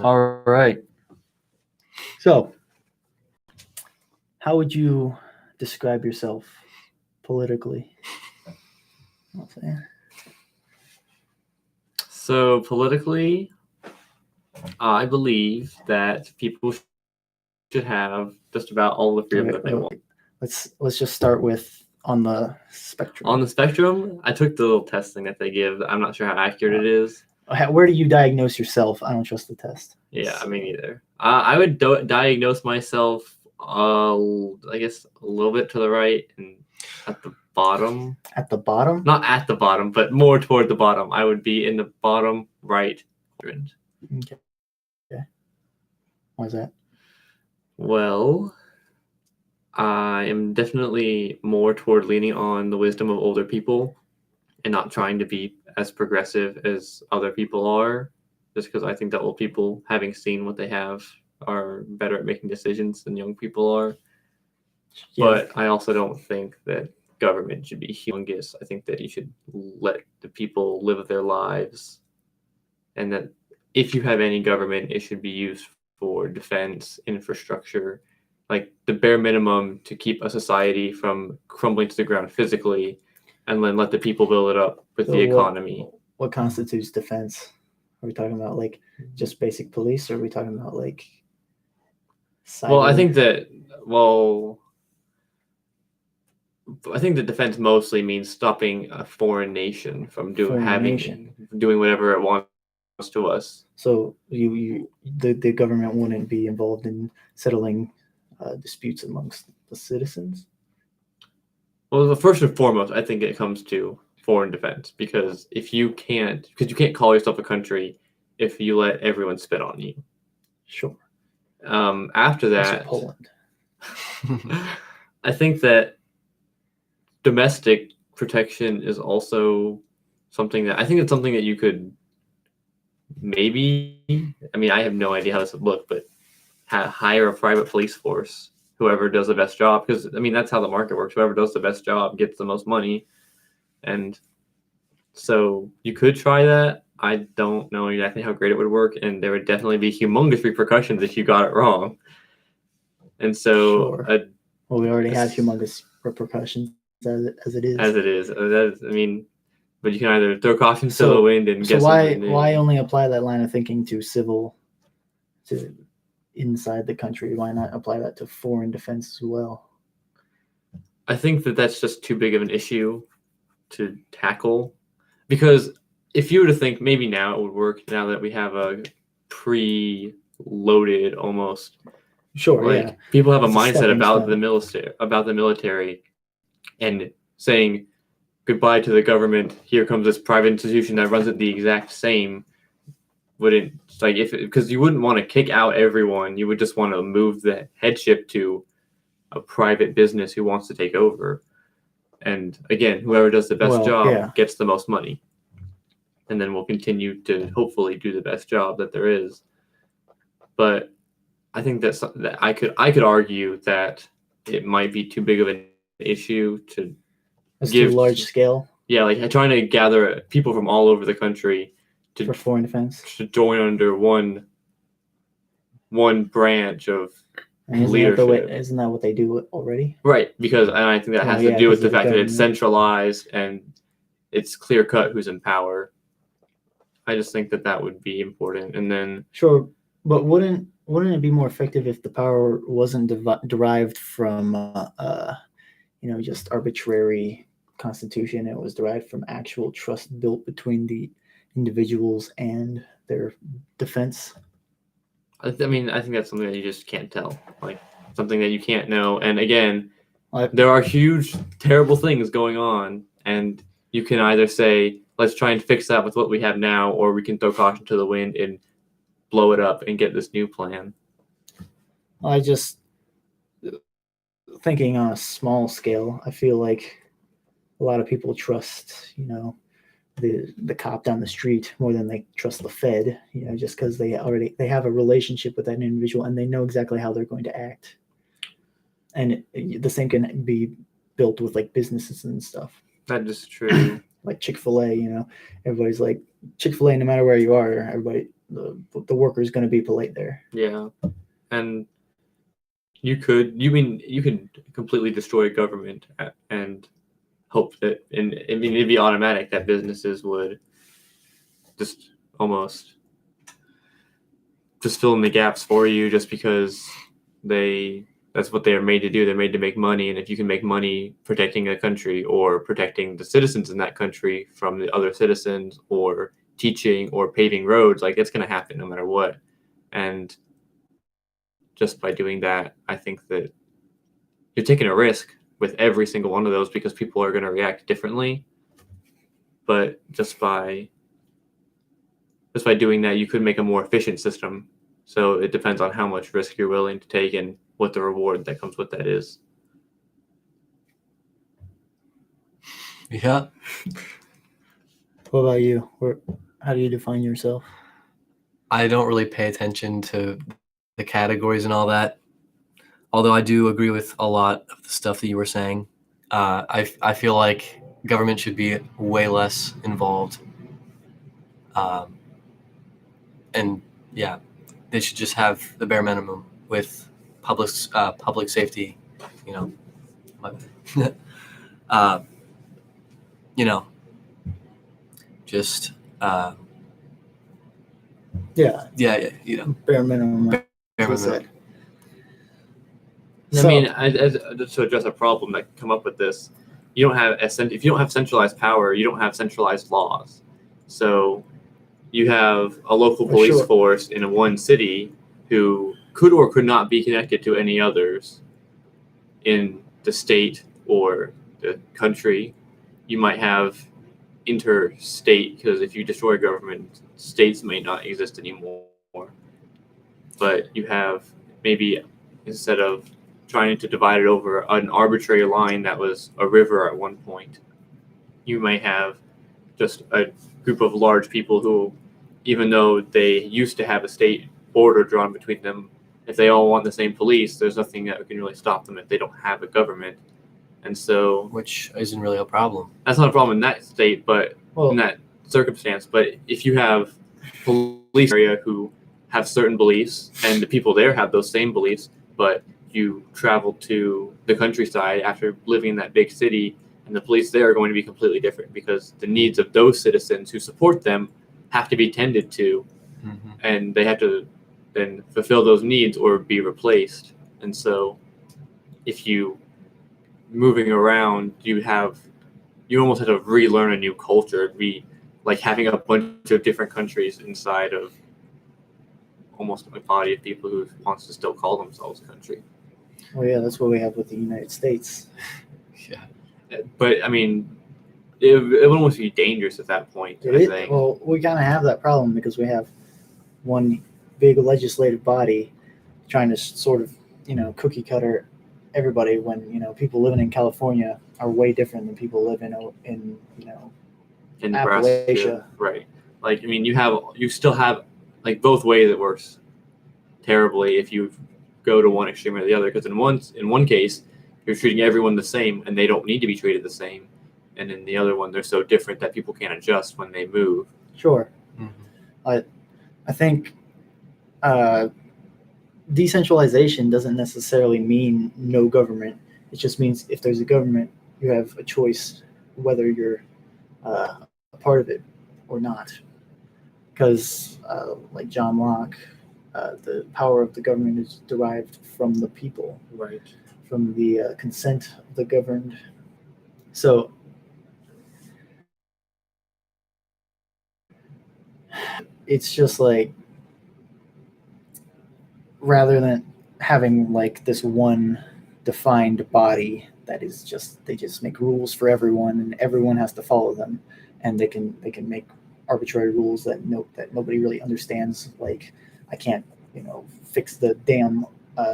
All right. So, how would you describe yourself politically? So politically, I believe that people should have just about all the freedom that they want. Let's just start with on the spectrum. On the spectrum, I took the little test thing that they give. I'm not sure how accurate it is. Where do you diagnose yourself? I don't trust the test. Yeah, I mean either. I would diagnose myself, I guess, a little bit to the right and at the bottom. At the bottom? Not at the bottom, but more toward the bottom. I would be in the bottom right quadrant. Okay. Why is that? Well, I am definitely more toward leaning on the wisdom of older people and not trying to be as progressive as other people are, just because I think that old people, having seen what they have, are better at making decisions than young people are. Yeah. But I also don't think that government should be humongous. I think that you should let the people live their lives, and that if you have any government, it should be used for defense, infrastructure, like the bare minimum to keep a society from crumbling to the ground physically, and then let the people build it up with the economy. What constitutes defense? Are we talking about like just basic police, or are we talking about like cyber? Well, I think that defense mostly means stopping a foreign nation from doing whatever it wants to us. So the government wouldn't be involved in settling disputes amongst the citizens? Well, first and foremost, I think it comes to foreign defense, because you can't call yourself a country if you let everyone spit on you. Sure. After that, Poland. I think that domestic protection is also something that you could maybe, I mean, I have no idea how this would look, but hire a private police force, whoever does the best job, because I mean that's how the market works. Whoever does the best job gets the most money, and so you could try that. I don't know exactly how great it would work, and there would definitely be humongous repercussions if you got it wrong. And so, sure. Well, we already have humongous repercussions as it is. As it is, I mean, but you can either throw caution to the wind and get something. So why only apply that line of thinking to inside the country? Why not apply that to foreign defense as well? I think that that's just too big of an issue to tackle, because if you were to think maybe now it would work, now that we have a pre-loaded almost. Sure, like, yeah. People have a mindset about the military, and saying goodbye to the government. Here comes this private institution that runs it the exact same. Because you wouldn't want to kick out everyone. You would just want to move the headship to a private business who wants to take over. And again, whoever does the best job gets the most money. And then we'll continue to hopefully do the best job that there is. But I think that I could argue that it might be too big of an issue to give too large scale. Yeah, like trying to gather people from all over the country for foreign defense to join under one branch of leadership. Isn't that what they do already? Right, because I think that has to do with the fact that it's centralized and it's clear cut who's in power. I just think that would be important. And then sure, but wouldn't it be more effective if the power wasn't derived from just arbitrary constitution? It was derived from actual trust built between the individuals and their defense. I think that's something that you just can't tell, like something that you can't know. And again, there are huge, terrible things going on, and you can either say, let's try and fix that with what we have now, or we can throw caution to the wind and blow it up and get this new plan. I just thinking on a small scale, I feel like a lot of people trust, the cop down the street more than they trust the Fed, just because they have a relationship with that individual and they know exactly how they're going to act. And the same can be built with like businesses and stuff. That is true. Like Chick-fil-A, everybody's like Chick-fil-A, no matter where you are, everybody the worker is going to be polite there. Yeah, and you could completely destroy a government and hope that, and I mean, it'd be automatic that businesses would just almost just fill in the gaps for you, just because that's what they are made to do. They're made to make money, and if you can make money protecting a country or protecting the citizens in that country from the other citizens, or teaching or paving roads, like, it's going to happen no matter what. And just by doing that, I think that you're taking a risk with every single one of those, because people are going to react differently. But just by doing that, you could make a more efficient system. So it depends on how much risk you're willing to take and what the reward that comes with that is. Yeah. What about you? How do you define yourself? I don't really pay attention to the categories and all that, although I do agree with a lot of the stuff that you were saying. I feel like government should be way less involved. And yeah, they should just have the bare minimum with public safety, you know. You know, just Yeah, you know, bare minimum. bare Like you minimum. said. I mean, as to address a problem that can come up with this, you don't have if you don't have centralized power, you don't have centralized laws. So you have a local For police sure. force in one city who could or could not be connected to any others in the state or the country. You might have interstate, because if you destroy government, states may not exist anymore. But you have, maybe instead of trying to divide it over an arbitrary line that was a river at one point, you might have just a group of large people who, even though they used to have a state border drawn between them, if they all want the same police, there's nothing that can really stop them if they don't have a government. And so Which isn't really a problem. that's not a problem in that state, but Well, in that circumstance. But if you have police area who have certain beliefs, and the people there have those same beliefs, but you travel to the countryside after living in that big city, and the police there are going to be completely different, because the needs of those citizens who support them have to be tended to, Mm-hmm. and they have to then fulfill those needs or be replaced. And so if you moving around, you almost have to relearn a new culture. It'd be like having a bunch of different countries inside of almost a body of people who wants to still call themselves a country. well, yeah, that's what we have with the United States. Yeah. But I mean, it would almost be dangerous at that point, I think. Well, we kind of have that problem because we have one big legislative body trying to sort of, cookie cutter everybody, when, people living in California are way different than people living in In Nebraska, Appalachia. right? Like, I mean, you still have, like, both ways it works terribly if you go to one extreme or the other. Because in one case, you're treating everyone the same, and they don't need to be treated the same. And in the other one, they're so different that people can't adjust when they move. Sure. Mm-hmm. I think decentralization doesn't necessarily mean no government. It just means if there's a government, you have a choice whether you're a part of it or not. Because, like John Locke, the power of the government is derived from the people, Right. from the consent of the governed. So it's just like, rather than having like this one defined body that is just, they just make rules for everyone and everyone has to follow them, and they can make arbitrary rules that nobody really understands. Like, I can't fix the dam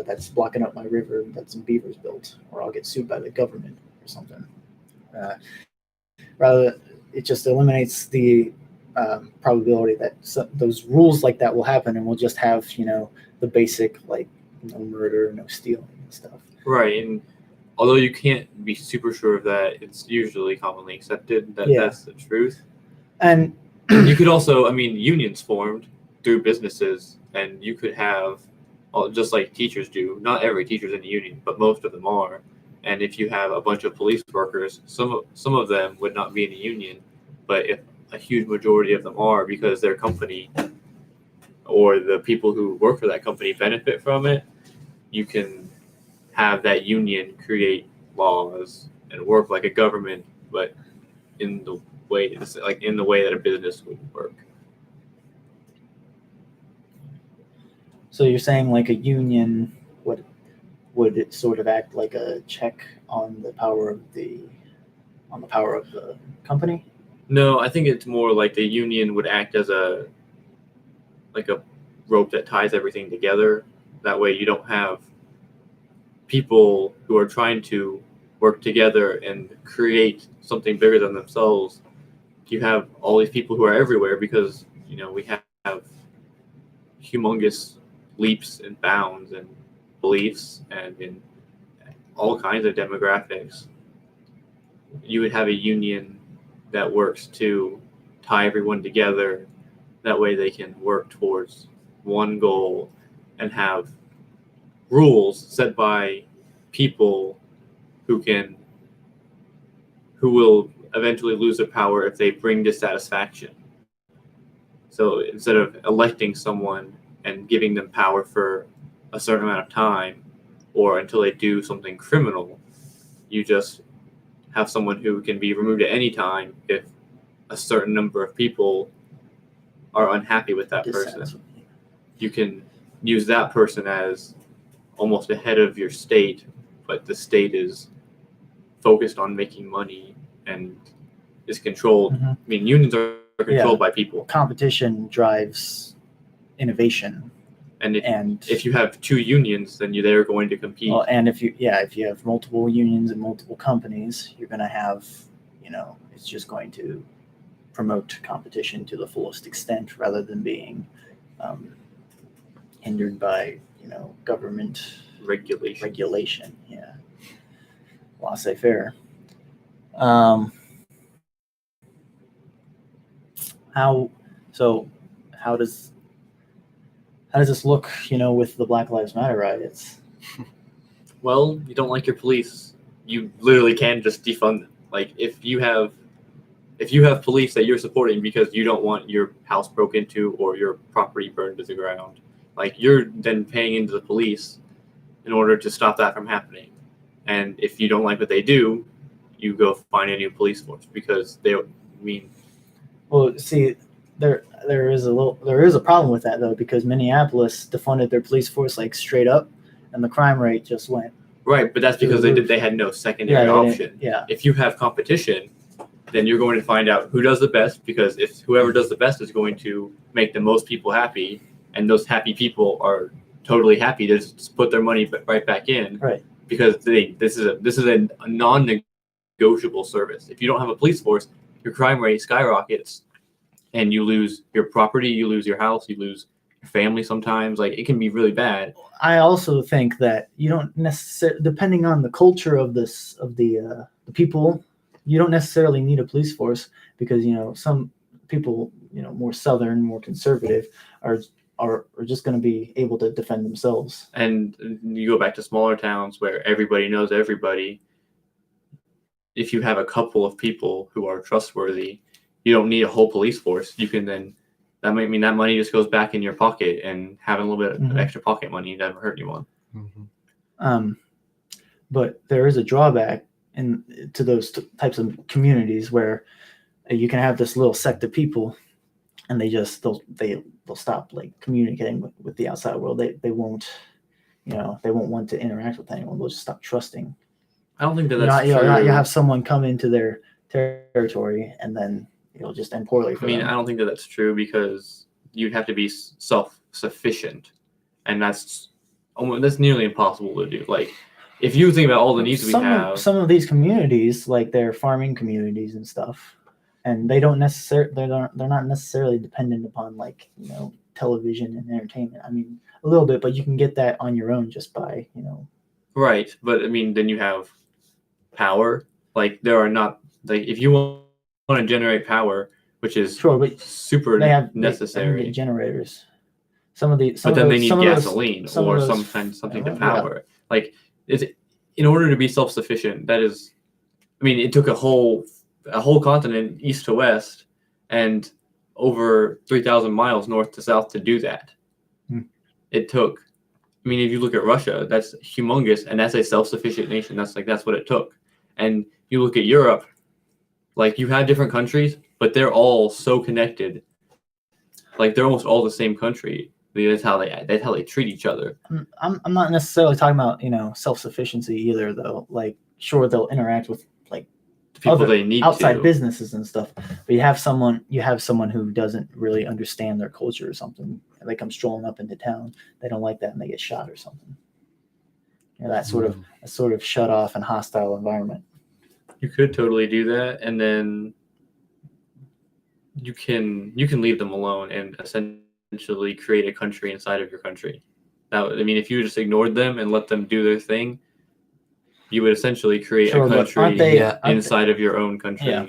that's blocking up my river that some beavers built, or I'll get sued by the government or something. Rather, it just eliminates the probability that those rules like that will happen, and we'll just have the basic, like, no murder, no stealing and stuff. Right. And although you can't be super sure of that, it's usually commonly accepted that Yeah. that's the truth. And You could also, I mean, unions formed through businesses, and you could have, just like teachers do. Not every teacher's in a union, but most of them are. And if you have a bunch of police workers, some of them would not be in a union, but if a huge majority of them are, because their company or the people who work for that company benefit from it, you can have that union create laws and work like a government, but in the way that a business would work. So you're saying like a union would it sort of act like a check on the power of the company? No, I think it's more like the union would act as a rope that ties everything together. That way you don't have people who are trying to work together and create something bigger than themselves. You have all these people who are everywhere because, we have humongous leaps and bounds and beliefs and in all kinds of demographics. You would have a union that works to tie everyone together. That way they can work towards one goal and have rules set by people who will eventually lose their power if they bring dissatisfaction. So instead of electing someone and giving them power for a certain amount of time or until they do something criminal, you just have someone who can be removed at any time if a certain number of people are unhappy with that person. You can use that person as almost a head of your state, but the state is focused on making money and is controlled. Mm-hmm. I mean, unions are controlled by people. Competition drives innovation. And if you have two unions, then they're going to compete. Well, and if you have multiple unions and multiple companies, you're going to have, it's just going to promote competition to the fullest extent rather than being hindered by, government regulation. Yeah. Laissez-faire. How does this look, with the Black Lives Matter riots? Well, you don't like your police, you literally can just defund them. Like if you have police that you're supporting because you don't want your house broke into or your property burned to the ground, like you're then paying into the police in order to stop that from happening. And if you don't like what they do, you go find a new police force because Well, see, there is a problem with that though, because Minneapolis defunded their police force like straight up, and the crime rate just went right. But that's because they had no secondary option. Yeah. If you have competition, then you're going to find out who does the best, because if whoever does the best is going to make the most people happy, and those happy people are totally happy to just put their money right back in, right? Because this is a non-negotiable service. If you don't have a police force, your crime rate skyrockets, and you lose your property, you lose your house, you lose your family. Sometimes, like, it can be really bad. I also think that you don't necessarily, depending on the culture of the people, you don't necessarily need a police force, because some people, more southern, more conservative, are just going to be able to defend themselves. And you go back to smaller towns where everybody knows everybody. If you have a couple of people who are trustworthy, you don't need a whole police force. You can that might mean that money just goes back in your pocket, and having a little bit of extra pocket money never hurt anyone. Mm-hmm. But there is a drawback to those types of communities where you can have this little sect of people, and they'll stop like communicating with the outside world. They won't want to interact with anyone. They'll just stop trusting. I don't think that's true. true. You have someone come into their territory and then it'll just end poorly for them. I don't think that's true, because you'd have to be self-sufficient, and that's nearly impossible to do. Like, if you think about all the needs we have, some of these communities, like they're farming communities and stuff, and they're not necessarily dependent upon like television and entertainment. I mean, a little bit, but you can get that on your own just by Right, but then you have power. Like, there are not, like, if you want to generate power, which is sure, but super they necessary. get generators. but then they need gasoline some or of those, something to yeah. power it. Like, in order to be self-sufficient, that is, I mean, it took a whole continent east to west and over 3,000 miles north to south to do that. It took, I mean, if you look at Russia, that's humongous, and that's a self-sufficient nation. That's what it took. And you look at Europe, like, you have different countries, but they're all so connected. Like, they're almost all the same country. That's how they treat each other. I'm not necessarily talking about self-sufficiency either, though. Like, sure, they'll interact with like The people other they need outside to. businesses and stuff, but you have someone who doesn't really understand their culture or something. And they come strolling up into town. They don't like that, and they get shot or something. That sort of shut off and hostile environment. You could totally do that, and then you can leave them alone and essentially create a country inside of your country. Now, I mean, if you just ignored them and let them do their thing, you would essentially create a country inside of your own country. Yeah.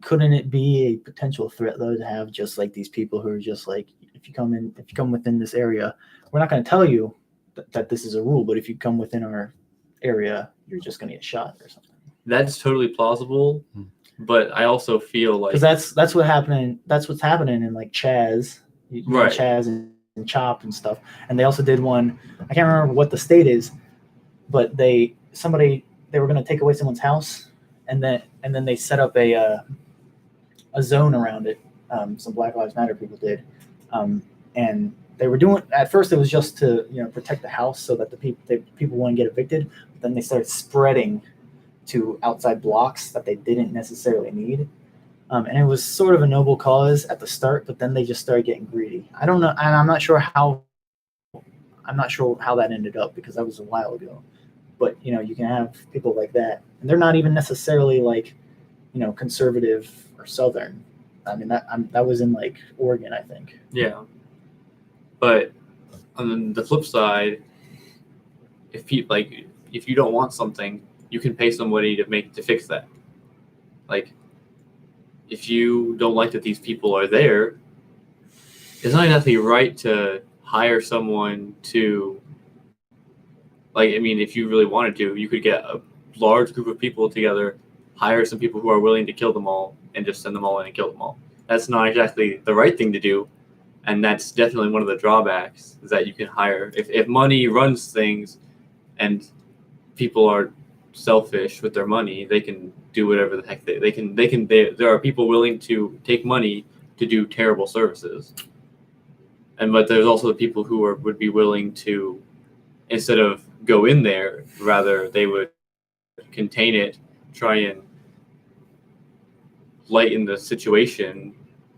Couldn't it be a potential threat though to have just like these people who are just like, if you come within this area, we're not going to tell you that this is a rule, but if you come within our area, you're just going to get shot or something. That's totally plausible, but I also feel like because that's what's happening in like Chaz, right? Chaz and Chop and stuff. And they also did one. I can't remember what the state is, but they were going to take away someone's house, and then they set up a zone around it. Some Black Lives Matter people did, and they were doing. At first, it was just to protect the house so that the people wouldn't get evicted. But then they started spreading to outside blocks that they didn't necessarily need, and it was sort of a noble cause at the start. But then they just started getting greedy. I don't know, and I'm not sure how that ended up because that was a while ago. But you can have people like that, and they're not even necessarily like conservative or southern. I mean that was in like Oregon, I think. Yeah, but on the flip side, if you don't want something, you can pay somebody to fix that. Like, if you don't like that these people are there, it's not exactly right to hire someone to. Like, I mean, if you really wanted to, you could get a large group of people together, hire some people who are willing to kill them all, and just send them all in and kill them all. That's not exactly the right thing to do, and that's definitely one of the drawbacks, is that you can hire. If money runs things and people are selfish with their money, they can do whatever the heck they can. There are people willing to take money to do terrible services. But there's also the people who would be willing to, instead of go in there, rather they would contain it, try and lighten the situation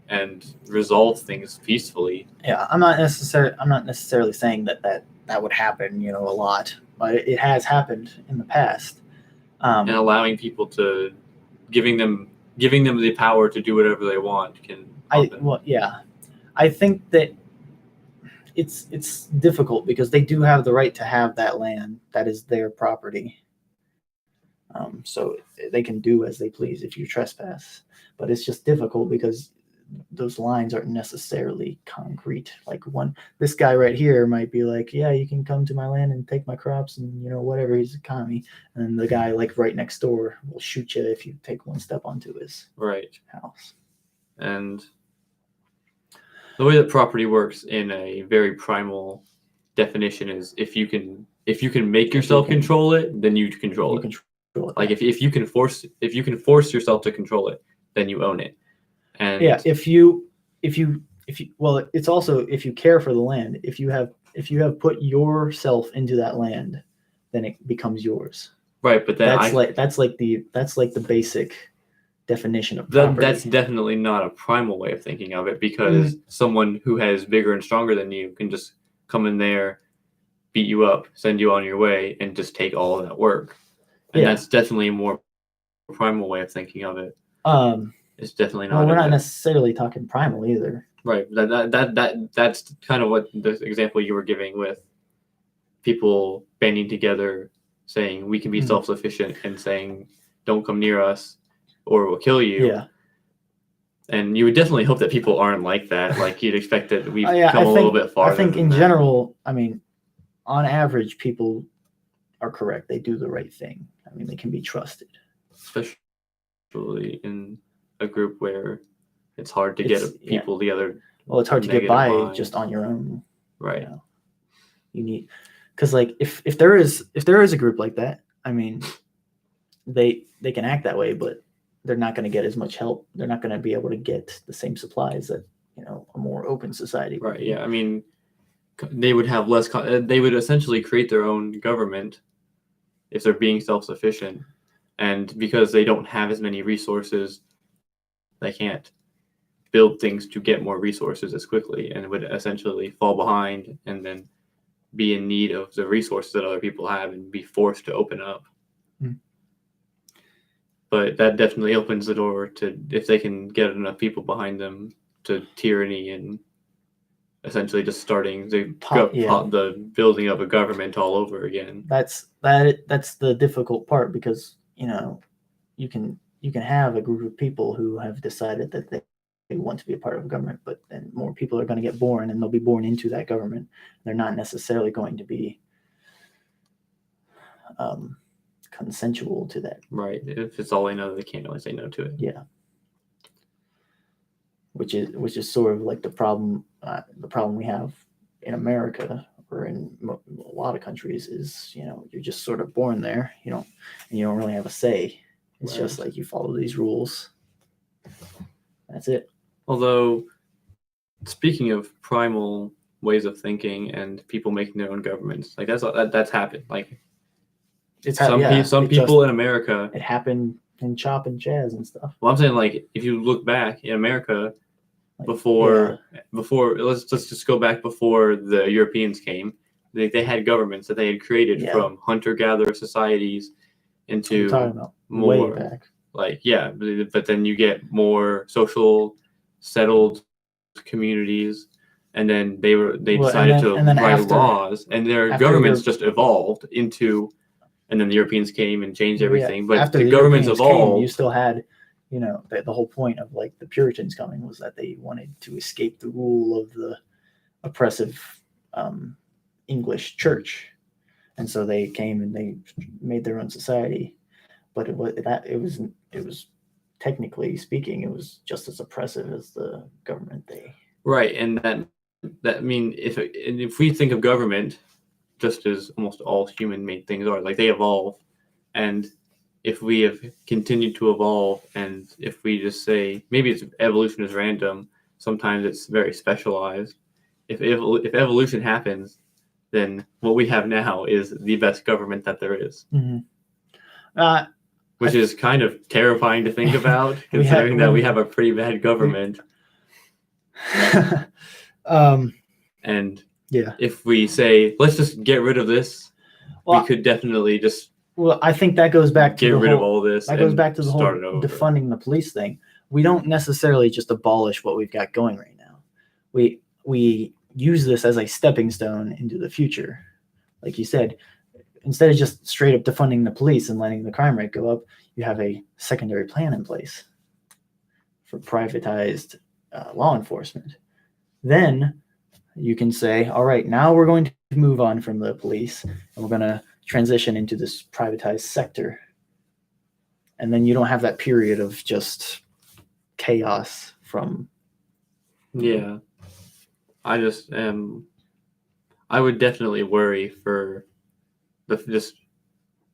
and resolve things peacefully. Yeah, I'm not necessarily saying that would happen, a lot, but it has happened in the past. And allowing people to giving them the power to do whatever they want can happen. I think that it's difficult because they do have the right to have that land. That is their property. So they can do as they please if you trespass. But it's just difficult because those lines aren't necessarily concrete. Like this guy right here might be like, yeah, you can come to my land and take my crops and whatever, he's a commie. And then the guy like right next door will shoot you if you take one step onto his house. And the way that property works in a very primal definition is if you can make yourself control it, then you control it. Like if you can force yourself to control it, then you own it. And yeah, if you well, it's also if you care for the land. If you have put yourself into that land, then it becomes yours. Right, but that's like the basic definition of property. That's definitely not a primal way of thinking of it, because someone who has bigger and stronger than you can just come in there, beat you up, send you on your way, and just take all of that work. And that's definitely a more primal way of thinking of it. It's definitely not. Well, we're not necessarily talking primal either. Right. That's kind of what the example you were giving with people banding together, saying we can be self-sufficient, and saying don't come near us or we'll kill you. Yeah. And you would definitely hope that people aren't like that. Like you'd expect that we've come a little bit farther. I think than in that. general, I mean, on average, people are correct. They do the right thing. I mean, they can be trusted. Especially in a group where it's hard to get people together. Well, it's hard to get by just on your own. Right. You know? You need, because like if there is a group like that, I mean, they can act that way, but they're not going to get as much help. They're not going to be able to get the same supplies that, you know, a more open society would. Right. Yeah. I mean, they would have less. They would essentially create their own government if they're being self-sufficient, and because they don't have as many resources, they can't build things to get more resources as quickly, and would essentially fall behind and then be in need of the resources that other people have and be forced to open up. But that definitely opens the door to, if they can get enough people behind them, to tyranny and essentially just starting the building of a government all over again. That's the difficult part, because, you know, you can have a group of people who have decided that they want to be a part of a government, but then more people are going to get born, and they'll be born into that government. They're not necessarily going to be consensual to that. Right. If it's all they know, they can't really say no to it. Yeah. Which is sort of like the problem we have in America, or in a lot of countries, is, you know, you're just sort of born there. You don't really have a say. It's just like you follow these rules. That's it. Although, speaking of primal ways of thinking and people making their own governments, like that's happened. Like some people in America, it happened in Chop and Chaz and stuff. Well, I'm saying, like, if you look back in America, before let's just go back before the Europeans came, they had governments that they had created from hunter-gatherer societies into more way back. Like, but then you get more social settled communities, and then they decided to write laws, and their governments just evolved into, and then the Europeans came and changed everything. But after the governments evolved. You still had, you know, the whole point of like the Puritans coming was that they wanted to escape the rule of the oppressive English church, and so they came and they made their own society. But it was technically speaking, it was just as oppressive as the government Right, and that I mean, if we think of government just as almost all human-made things are, like, they evolve, and if we have continued to evolve, and if we just say maybe it's evolution is random, sometimes it's very specialized. If evolution happens, then what we have now is the best government that there is. Mm-hmm. Which is kind of terrifying to think about, considering that we have a pretty bad government. And if we say, let's just get rid of this, we could definitely just. Well, I think that goes back to get rid of all this. That goes back to the whole defunding the police thing. We don't necessarily just abolish what we've got going right now. We use this as a stepping stone into the future. Like you said, instead of just straight up defunding the police and letting the crime rate go up, you have a secondary plan in place for privatized law enforcement. Then you can say, all right, now we're going to move on from the police, and we're going to transition into this privatized sector. And then you don't have that period of just chaos from. Yeah. I would definitely worry for just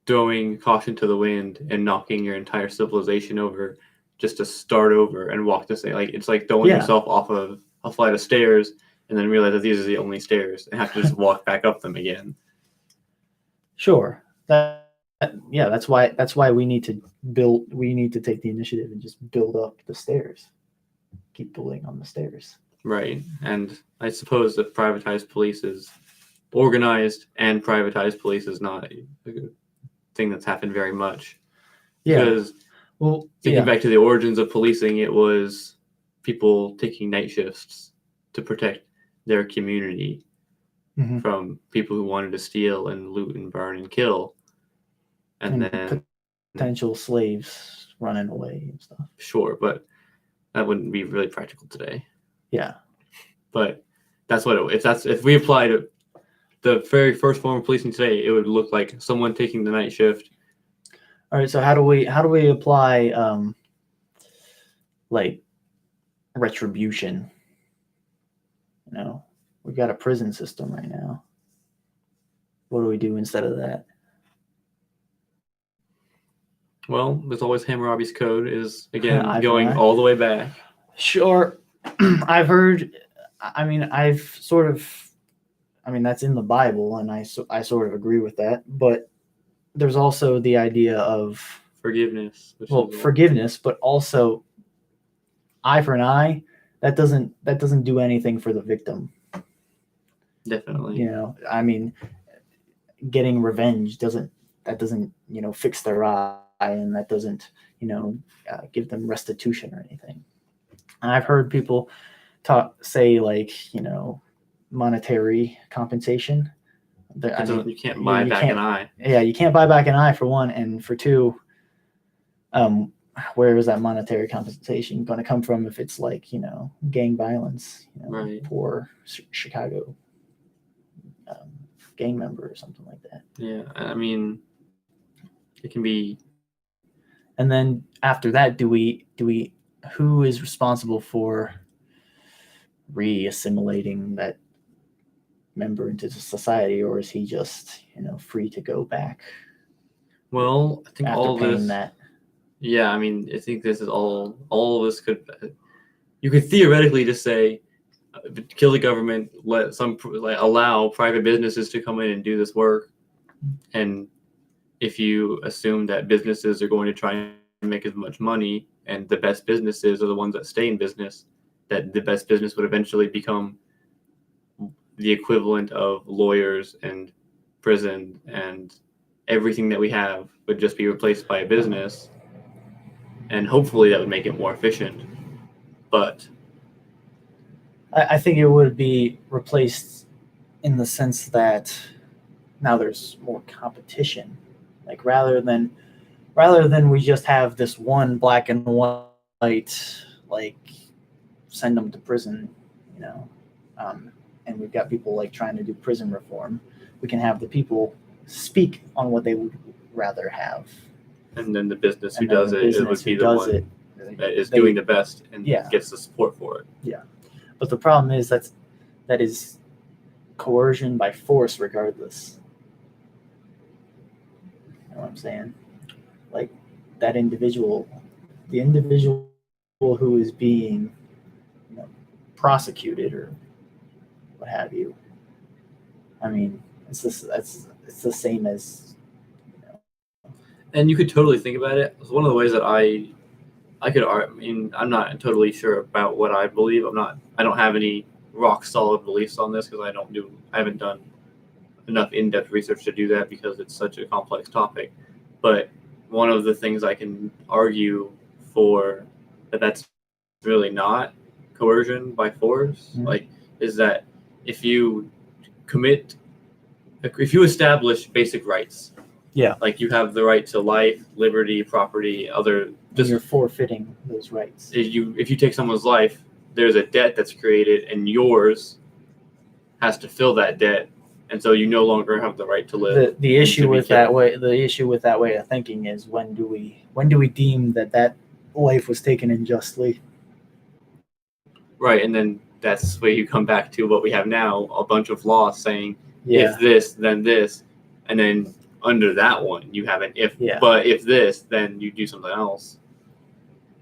throwing caution to the wind and knocking your entire civilization over just to start over and walk this thing. Like, it's like throwing yourself off of a flight of stairs and then realize that these are the only stairs and have to just walk back up them again. Sure. That's why we need to take the initiative and just build up the stairs. Keep building on the stairs. Right. And I suppose that privatized police is organized, and privatized police is not a thing that's happened very much. Yeah. Because thinking back to the origins of policing, it was people taking night shifts to protect their community from people who wanted to steal and loot and burn and kill. And then potential slaves running away and stuff. Sure, but That wouldn't be really practical today. Yeah. But that's what if we applied the very first form of policing today, it would look like someone taking the night shift. All right. So how do we apply like retribution? You know, we've got a prison system right now. What do we do instead of that? Well, there's always Hammurabi's Code is, again, Eye for going eye. all the way back. Sure. I've heard, I mean, that's in the Bible, and I sort of agree with that. But there's also the idea of Forgiveness. forgiveness, but also eye for an eye. That doesn't do anything for the victim. Definitely. You know, I mean, getting revenge doesn't fix their eye, and that doesn't give them restitution or anything. And I've heard people say like monetary compensation. You can't buy back an eye. Yeah, you can't buy back an eye, for one, and for two, where is that monetary compensation going to come from if it's like gang violence, Right. poor Chicago gang member or something like that. Yeah, I mean, it can be. And then after that, who is responsible for re-assimilating that member into society, or is he just free to go back? Well, I think after all paying this. That. Yeah, I mean, I think this is all of this you could theoretically just say, kill the government, allow private businesses to come in and do this work. And if you assume that businesses are going to try and make as much money, and the best businesses are the ones that stay in business, that the best business would eventually become the equivalent of lawyers and prison, and everything that we have would just be replaced by a business. And hopefully that would make it more efficient. But I think it would be replaced in the sense that now there's more competition. Like rather than we just have this one black and white, like send them to prison, and we've got people like trying to do prison reform. We can have the people speak on what they would rather have. And then the business who does it would be the one that is doing the best and gets the support for it. Yeah. But the problem is that is coercion by force regardless. You know what I'm saying? Like the individual who is being prosecuted or what have you. I mean, it's the same as. And you could totally think about it. It's one of the ways that I mean, I'm not totally sure about what I believe. I don't have any rock solid beliefs on this because I haven't done enough in-depth research to do that because it's such a complex topic. But one of the things I can argue for that's really not coercion by force, is that if you establish basic rights, like you have the right to life, liberty, property, you're forfeiting those rights. If you take someone's life, there's a debt that's created, and yours has to fill that debt, and so you no longer have the right to live. The issue with that way of thinking is when do we deem that life was taken unjustly? Right, and then that's where you come back to what we have now, a bunch of laws saying if this, then this, and then under that one you have an but if this, then you do something else.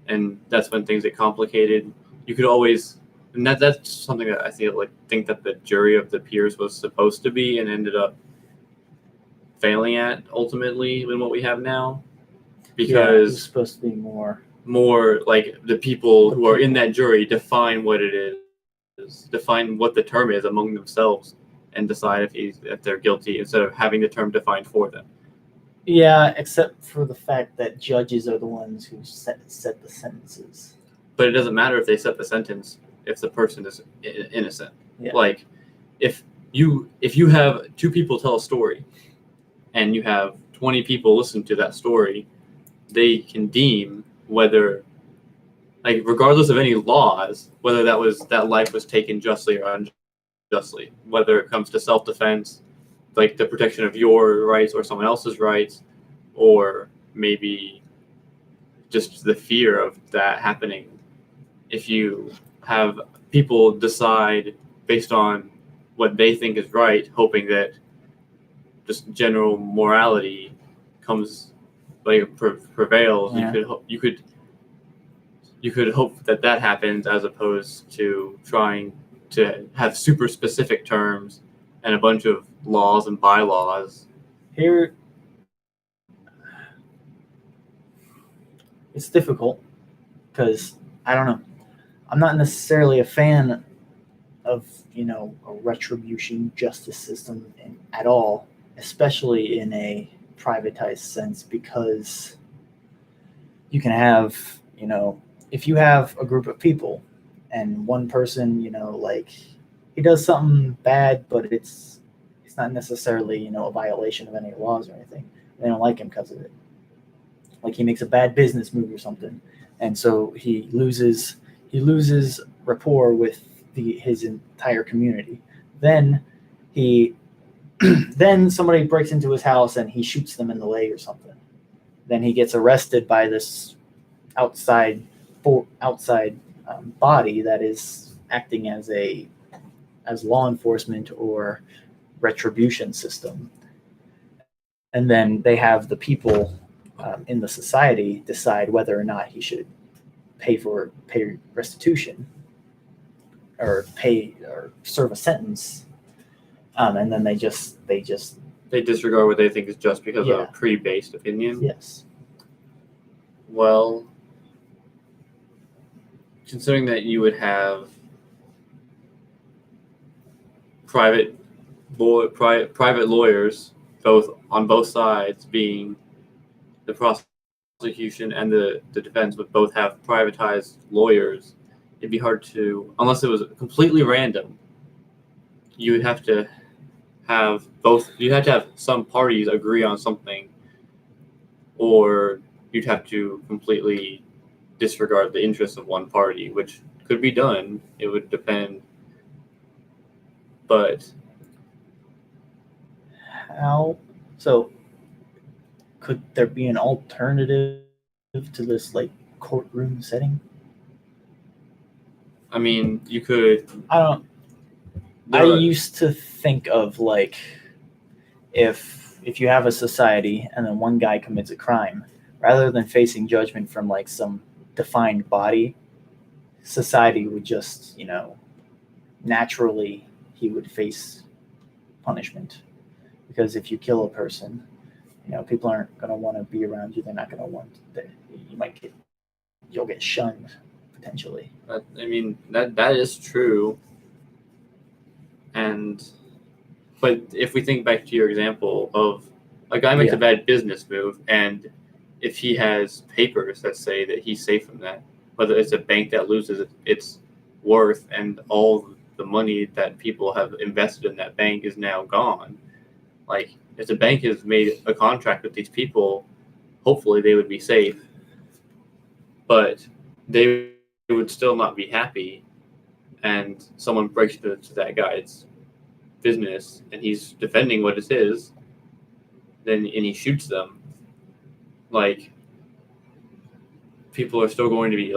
And that's when things get complicated. You could always, and that's something that I think that the jury of the peers was supposed to be and ended up failing at ultimately in what we have now, because it's supposed to be more like the people who are in that jury define what it is, define what the term is among themselves, and decide if they're guilty instead of having the term defined for them. Yeah, except for the fact that judges are the ones who set the sentences. But it doesn't matter if they set the sentence if the person is innocent. Yeah. Like if you have two people tell a story and you have 20 people listen to that story, they can deem whether like regardless of any laws, whether that life was taken justly or unjustly, whether it comes to self-defense, like the protection of your rights or someone else's rights, or maybe just the fear of that happening. If you have people decide based on what they think is right, hoping that just general morality comes, like prevails, Yeah. you could hope that happens, as opposed to trying to have super specific terms and a bunch of laws and bylaws. Here, it's difficult because I don't know. I'm not necessarily a fan of a retribution justice system at all, especially in a privatized sense, because you can have if you have a group of people and one person like he does something bad, but it's not necessarily a violation of any laws or anything. They don't like him because of it. Like he makes a bad business move or something, and so he loses rapport with his entire community. Then then somebody breaks into his house and he shoots them in the leg or something. Then he gets arrested by this outside body that is acting as law enforcement or retribution system. And then they have the people in the society decide whether or not he should pay restitution or serve a sentence, and then they disregard what they think is just because of a pre-based opinion. Yes. Well, considering that you would have private lawyers on both sides, being the prosecution and the defense would both have privatized lawyers, it'd be hard to, unless it was completely random, you would have to have some parties agree on something, or you'd have to completely disregard the interests of one party, which could be done. It would depend. But how? So could there be an alternative to this courtroom setting? I mean, you could. I used to think of if you have a society and then one guy commits a crime, rather than facing judgment from some defined body, society would just naturally he would face punishment, because if you kill a person, people aren't going to want to be around you. They're not going to want that. You'll get shunned potentially. I mean, that is true. But if we think back to your example of a guy makes a bad business move, and if he has papers that say that he's safe from that, whether it's a bank that loses its worth and all the money that people have invested in that bank is now gone. Like, if the bank has made a contract with these people, hopefully they would be safe, but they would still not be happy, and someone breaks into that guy's business and he's defending what is his, and he shoots them. People are still going to be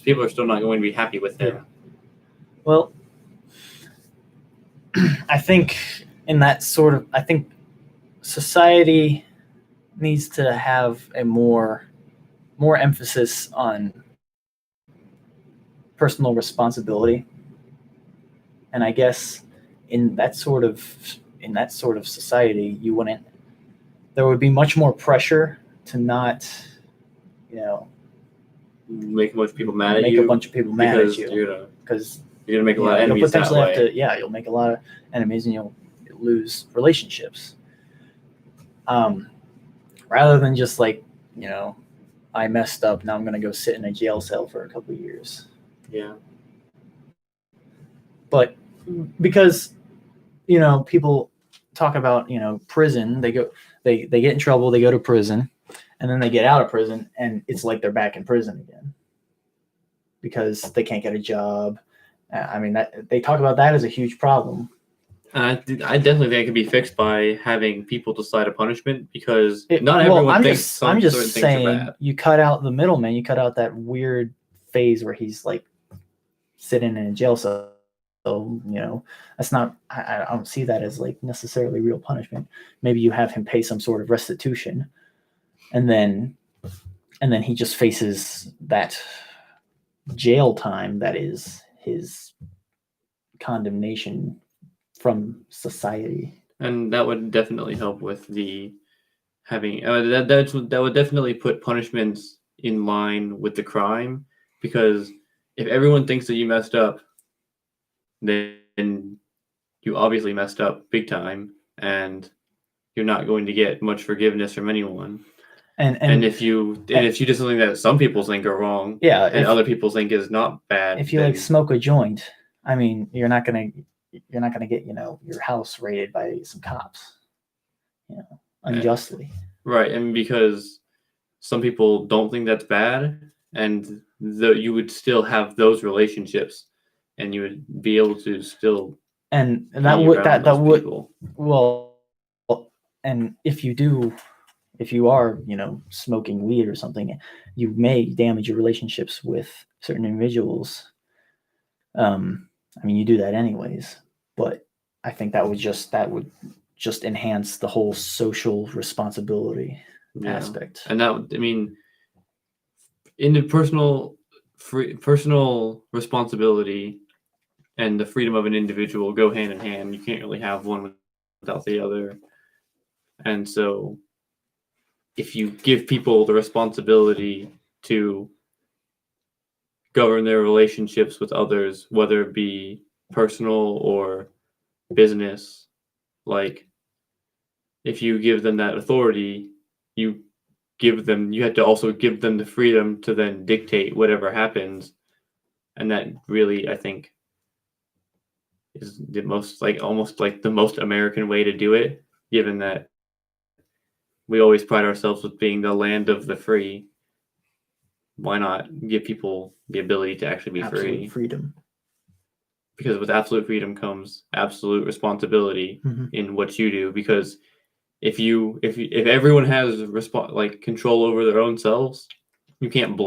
people are still not going to be happy with him. Yeah. Well, I think I think society needs to have a more emphasis on personal responsibility, and I guess in that sort of society, there would be much more pressure to not make a bunch of people mad at you. Make a bunch of people mad at you because you're gonna make a lot of enemies that way. You'll make a lot of enemies and you'll lose relationships. Rather than just I messed up, now I'm gonna go sit in a jail cell for a couple of years. Yeah. But because people talk about prison, they get in trouble, they go to prison, and then they get out of prison, and it's like they're back in prison again. because they can't get a job. I mean, that they talk about that as a huge problem. I definitely think it could be fixed by having people decide a punishment, because not Well, everyone I'm thinks just certain things are saying, bad. you cut out the middleman. You cut out that weird phase where he's like sitting in a jail cell. So, you know, that's not. I don't see that as like necessarily real punishment. Maybe you have him pay some sort of restitution, and then he just faces that jail time that is his condemnation from society. And that would definitely help with the having that would definitely put punishments in line with the crime, because if everyone thinks that you messed up, then you obviously messed up big time, and you're not going to get much forgiveness from anyone. And if you do something that some people think are wrong, yeah, and other people think is not bad, if you like smoke a joint, I mean, you're not gonna get, you know, your house raided by some cops, you know, unjustly. Right, and because some people don't think that's bad, and you would still have those relationships, and you would be able to still and be that would around those would people. well, and if you are, you know, smoking weed or something, you may damage your relationships with certain individuals. I mean, you do that anyways, but I think that would just enhance the whole social responsibility aspect. And that, I mean, in the personal responsibility and the freedom of an individual go hand in hand. You can't really have one without the other. And so if you give people the responsibility to govern their relationships with others, whether it be personal or business, like if you give them that authority, you have to also give them the freedom to then dictate whatever happens. And that really, I think, is the most, like, almost like the most American way to do it, given that we always pride ourselves with being the land of the free. Why not give people the ability to actually be Absolute free? freedom. Because with absolute freedom comes absolute responsibility in what you do. Because if everyone has control over their own selves, you can't blame